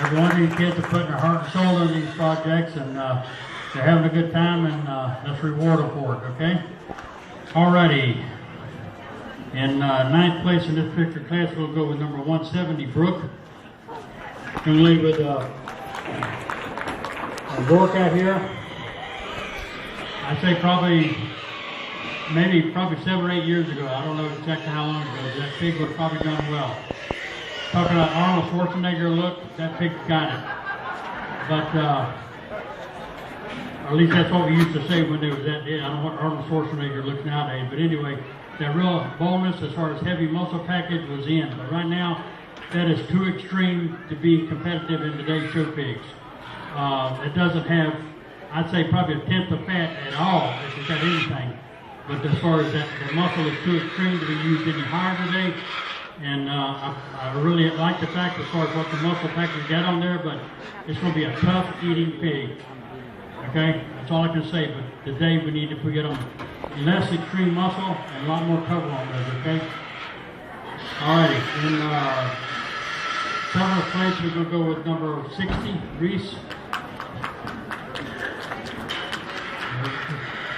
Every one of these kids are putting their heart and soul into these projects, and they're having a good time, and let's reward them for it, okay? Alrighty. In ninth place in this particular class, we'll go with number 170, Brooke. Young lady with a Rourke out here. I'd say probably 7 or 8 years ago. I don't know exactly how long ago. That pig was probably done well. Talking about Arnold Schwarzenegger look, that pig got it. But at least that's what we used to say when there was that. I don't know what Arnold Schwarzenegger looks nowadays. But anyway, that real boldness as far as heavy muscle package was in. But right now, that is too extreme to be competitive in today's show pigs. It doesn't have, I'd say, probably a tenth of fat at all, if it's got anything. But as far as that, the muscle is too extreme to be used any higher today. And I really like the fact as far as what the muscle package got on there, but it's going to be a tough eating pig. Okay? That's all I can say. But today we need to get on less extreme muscle and a lot more cover on those, okay? Alrighty. In seventh place, we're going to go with number 60, Reese.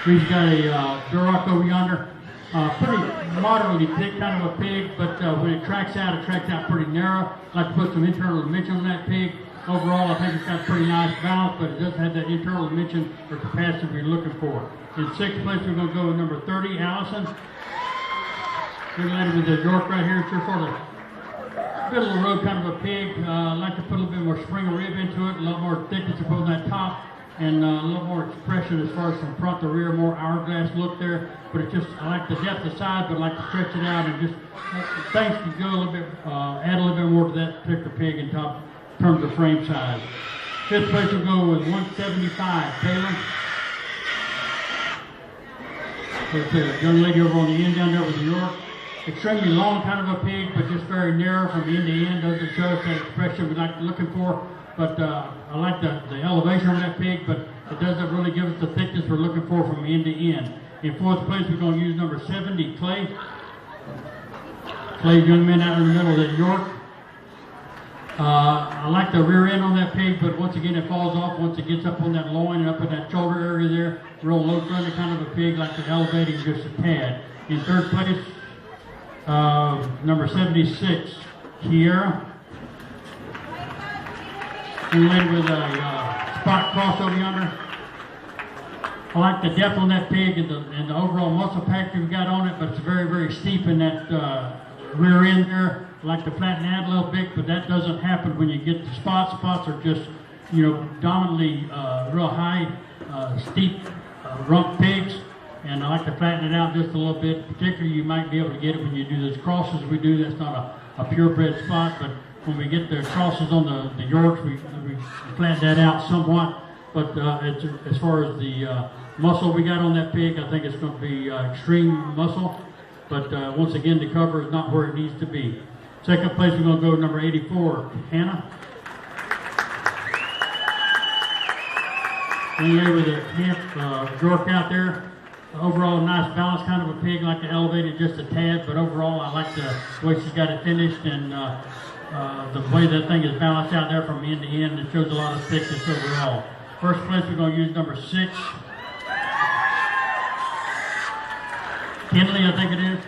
Reese got a Duroc over yonder. Pretty moderately thick kind of a pig, but when it tracks out pretty narrow. I'd like to put some internal dimension on that pig. Overall, I think it's got a pretty nice balance, but it doesn't have that internal dimension or capacity we're looking for. In sixth place, we're going to go with number 30, Allison. Good lady with the York right here. It's your sort of middle of the road kind of a pig. I'd like to put a little bit more spring of rib into it, a lot more thickness to put on that top, and a little more expression as far as from front to rear, more hourglass look there. But it's just, I like the depth of side, but I like to stretch it out and just, things can go a little bit, add a little bit more to that particular pig in terms of frame size. Fifth place will go with 175, Taylor. There's a young lady over on the end down there with New York. Extremely long kind of a pig, but just very narrow from end to end. Doesn't show us that expression we like looking for. But I like the elevation on that pig, but it doesn't really give us the thickness we're looking for from end to end. In fourth place, we're going to use number 70, Clay. Clay's young man out in the middle of that York. I like the rear end on that pig, but once again, it falls off once it gets up on that loin and up in that shoulder area there. Real low grundy kind of a pig, like the elevating just a tad. In third place, number 76, Kiera. Young lady with a spot cross over yonder. I like the depth on that pig and the overall muscle package we got on it, but it's very, very steep in that rear end there. I like to flatten out a little bit, but that doesn't happen when you get the spots. Spots are just, dominantly real high, steep rump pigs, and I like to flatten it out just a little bit. Particularly, you might be able to get it when you do those crosses we do. That's not a purebred spot, but when we get the crosses on the Yorks, we flatten that out somewhat. But it's, as far as the muscle we got on that pig, I think it's going to be extreme muscle. But once again, the cover is not where it needs to be. Second place, we're going to go with number 84, Hannah. Young lady with a York out there. Overall, nice balance kind of a pig, like to elevate it just a tad. But overall, I like the way she's got it finished and the way that thing is balanced out there from end to end. It shows a lot of thickness overall. First place, we're going to use number 6. Kinley, I think it is.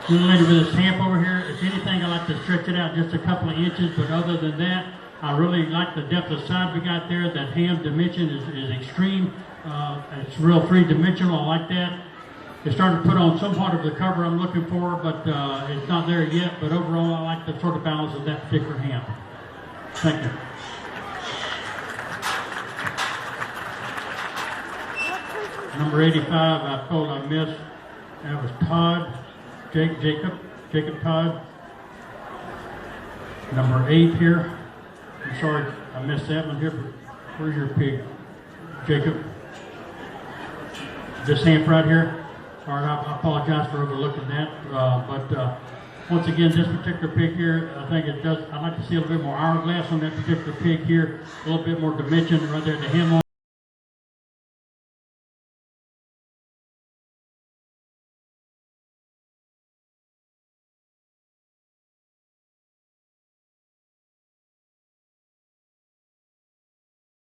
Young lady with a stamp over here. If anything, I like to stretch it out just a couple of inches, but other than that, I really like the depth of side we got there. That ham dimension is extreme. It's real three-dimensional. I like that. It's starting to put on some part of the cover I'm looking for, but it's not there yet. But overall, I like the sort of balance of that particular ham. Thank you. Number 85, I told I missed. That was Todd, Jacob Todd. Number 8 here. I'm sorry, I missed that one here. Where's your pig, Jacob? This hamp right here. All right, I apologize for overlooking that. But once again, this particular pig here, I think it does. I'd like to see a little bit more hourglass on that particular pig here. A little bit more dimension right there at the hem on.